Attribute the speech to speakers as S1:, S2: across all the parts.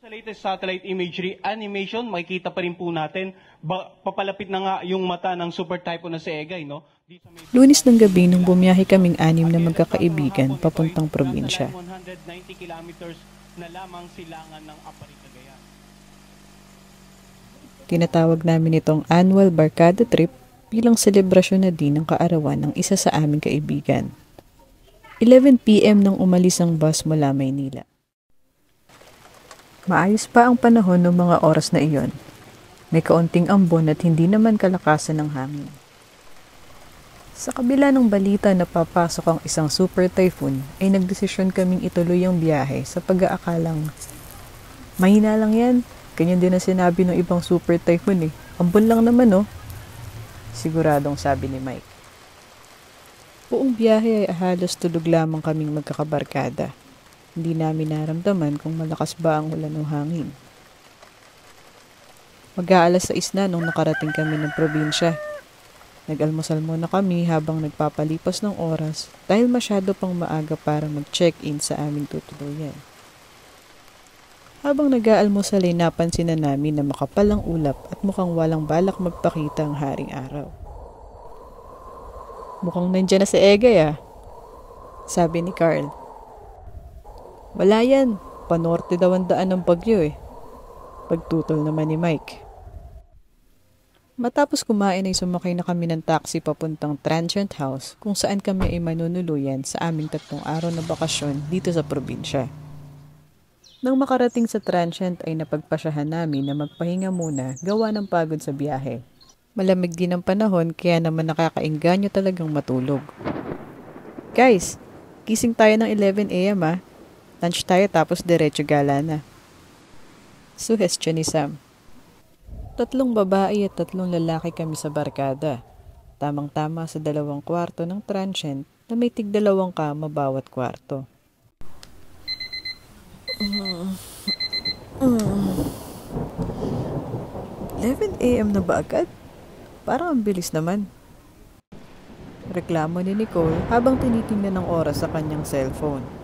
S1: Sa latest satellite imagery animation, makikita pa rin po natin, papalapit na nga yung mata ng super typhoon na si Egay, no?
S2: Lunes ng gabi nung bumiyahe kaming anim na magkakaibigan papuntang probinsya.
S1: 190 kilometers na lamang silangan ng Aparit, Cagayan.
S2: Tinatawag namin itong annual barkada trip bilang selebrasyon na din ng kaarawan ng isa sa aming kaibigan. 11 PM nang umalis ang bus mula Maynila. Maayos pa ang panahon ng mga oras na iyon. May kaunting ambon at hindi naman kalakasan ng hangin. Sa kabila ng balita na papasok ang isang super typhoon, ay nagdesisyon kaming ituloy ang biyahe sa pag-aakalang mahina lang yan. Ganyan din ang sinabi ng ibang super typhoon eh. Ambon lang naman oh. Siguradong sabi ni Mike. Buong biyahe ay halos tulog lamang kaming magkakabarkada. Hindi namin naramdaman kung malakas ba ang ulan o hangin. Mag-aalas 6 na nung nakarating kami ng probinsya. Nag-almusal muna kami habang nagpapalipas ng oras dahil masyado pang maaga para mag-check-in sa aming tutuluyan. Habang nag-aalmusal ay napansin na namin na makapal ang ulap at mukhang walang balak magpakita ang haring araw. Mukhang nandyan na si Egay sabi ni Carl. Wala yan, panorte daw ang daan ng bagyo eh. Pagtutol naman ni Mike. Matapos kumain ay sumakay na kami ng taxi papuntang Transient House kung saan kami ay manunuluyan sa aming 3 araw na bakasyon dito sa probinsya. Nang makarating sa Transient ay napagpasyahan namin na magpahinga muna gawa ng pagod sa biyahe. Malamig din ang panahon kaya naman nakakaengganyo talagang matulog. Guys, gising tayo ng 11 AM Lunch tayo tapos diretso gala na. Suhestyon ni Sam. 3 babae at 3 lalaki kami sa barkada. Tamang-tama sa 2 kwarto ng transient na may tig-2 kama bawat kwarto. 11 AM na ba agad? Parang ang bilis naman. Reklamo ni Nicole habang tinitingnan ng oras sa kanyang cellphone.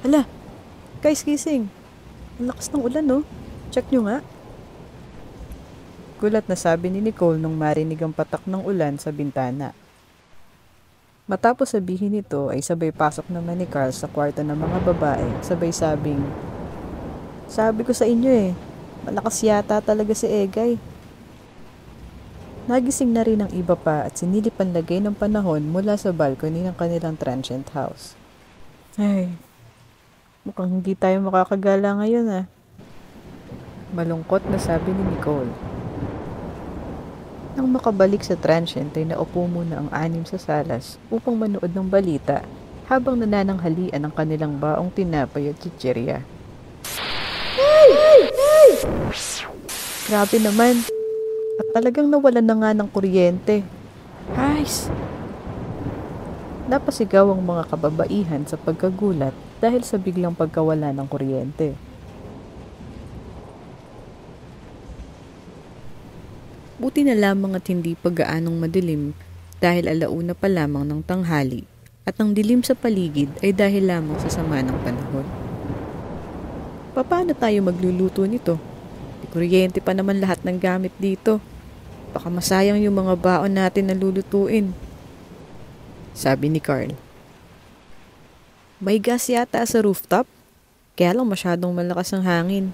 S2: Hala, guys gising. Ang lakas ng ulan no? Check nyo nga. Gulat na sabi ni Nicole nung marinig ang patak ng ulan sa bintana. Matapos sabihin ito ay sabay pasok naman ni Carl sa kwarto ng mga babae, sabay sabing, sabi ko sa inyo malakas yata talaga si Egay. Nagising na rin ang iba pa at sinilip ang lagay ng panahon mula sa balcony ng kanilang transient house. Ay, mukhang hindi tayo makakagala ngayon Malungkot na sabi ni Nicole. Nang makabalik sa transient ay naupo muna ang 6 sa salas upang manood ng balita habang nanananghalian ang kanilang baong tinapay at chichirya. Grabe naman. At talagang nawalan na nga ng kuryente. Guys! Napasigaw ang mga kababaihan sa pagkagulat dahil sa biglang pagkawala ng kuryente. Buti na lamang at hindi pa gaanong madilim dahil alauna pa lamang ng tanghali at ang dilim sa paligid ay dahil lamang sa sama ng panahon. Paano tayo magluluto nito? Di kuryente pa naman lahat ng gamit dito. Baka masayang yung mga baon natin na lulutuin. Sabi ni Carl. May gas yata sa rooftop? Kaya lang masyadong malakas ang hangin.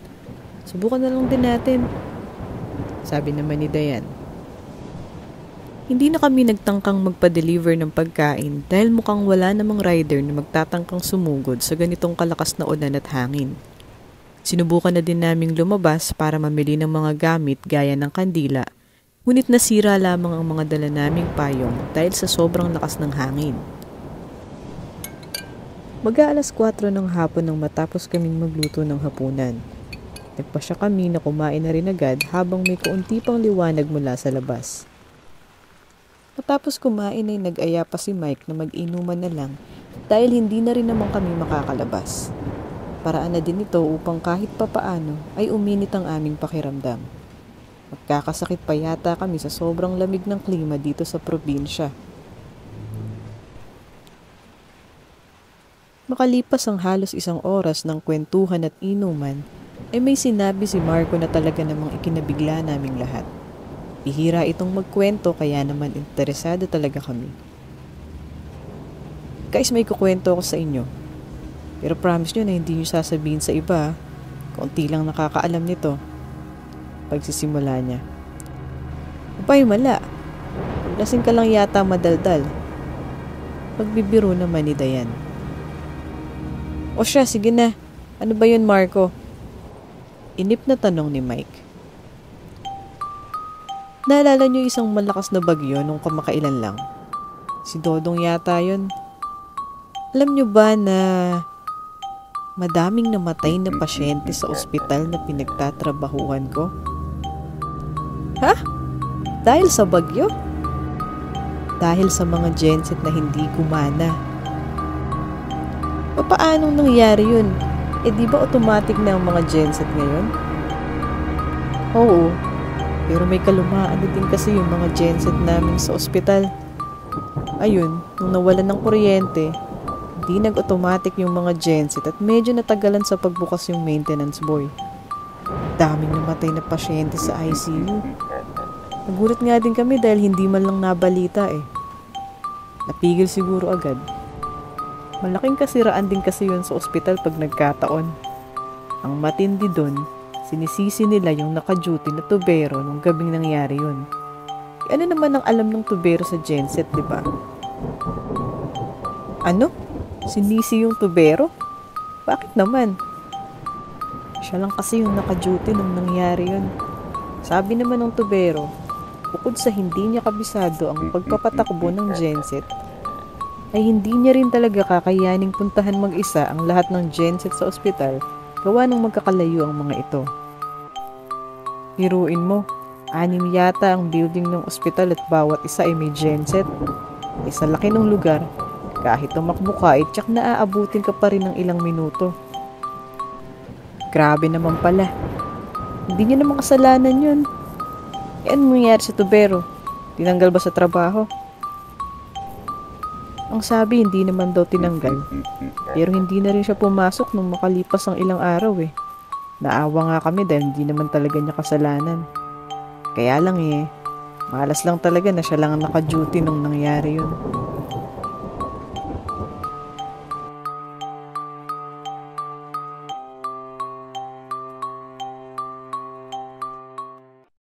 S2: Subukan na lang din natin. Sabi naman ni Dayan. Hindi na kami nagtangkang magpa-deliver ng pagkain dahil mukhang wala namang rider na magtatangkang sumugod sa ganitong kalakas na ulan at hangin. Sinubukan na din naming lumabas para mamili ng mga gamit gaya ng kandila, ngunit nasira lamang ang mga dala naming payong dahil sa sobrang lakas ng hangin. Mag-aalas 4 ng hapon nang matapos kaming magluto ng hapunan. Nagpasya kami na kumain na rin agad habang may kaunti pang liwanag mula sa labas. Matapos kumain ay nag-aya pa si Mike na mag-inuman na lang dahil hindi na rin naman kami makakalabas. Paraan na din ito upang kahit papaano ay uminit ang aming pakiramdam. Magkakasakit pa yata kami sa sobrang lamig ng klima dito sa probinsya. Makalipas ang halos 1 oras ng kwentuhan at inuman, ay may sinabi si Marco na talaga namang ikinabigla naming lahat. Bihira itong magkwento kaya naman interesado talaga kami. Guys, may kukwento ako sa inyo. Pero promise nyo na hindi nyo sasabihin sa iba. Kaunti lang nakakaalam nito. Pagsisimula niya. Abay, mala. Lasing ka lang yata madaldal. Pagbibiro naman ni Dayan. O siya, sige na. Ano ba yun, Marco? Inip na tanong ni Mike. Naalala niyo isang malakas na bagyo nung kamakailan lang? Si Dodong yata yun. Alam niyo ba na madaming namatay na pasyente sa ospital na pinagtatrabahuhan ko? Ha? Dahil sa bagyo? Dahil sa mga genset na hindi gumana. Paanong nangyari yun? Di ba automatic na ang mga genset ngayon? Oo, pero may kalumaan na din kasi yung mga genset namin sa ospital. Ayun, nung nawalan ng kuryente, di nag-automatic yung mga genset at medyo natagalan sa pagbukas yung maintenance boy. Daming namatay na pasyente sa ICU. Nagulat nga din kami dahil hindi man lang nabalita eh. Napigil siguro agad. Malaking kasiraan din kasi yun sa ospital pag nagkataon. Ang matindi dun, sinisisi nila yung naka-duty na tubero nung gabing nangyari yun. Ano naman ang alam ng tubero sa genset, di ba? Ano? Sinisi yung tubero? Bakit naman? Siya lang kasi yung naka-duty nung nangyari yun. Sabi naman ng tubero, bukod sa hindi niya kabisado ang pagpapatakbo ng genset, ay hindi niya rin talaga kakayaning puntahan mag-isa ang lahat ng genset sa ospital gawa ng magkakalayo ang mga ito. Hiruin mo, 6 yata ang building ng ospital at bawat isa ay may genset. Sa laki ng lugar, kahit tumakbo ka ay tsak na aabutin ka pa rin ng ilang minuto. Grabe naman pala. Hindi niya naman kasalanan yun. Ano nangyari sa tubero? Tinanggal ba sa trabaho? Ang sabi, hindi naman daw tinanggal. Pero hindi na rin siya pumasok nung makalipas ang ilang araw eh. Naawa nga kami dahil hindi naman talaga niya kasalanan. Kaya lang malas lang talaga na siya lang ang naka-duty nung nangyari yun.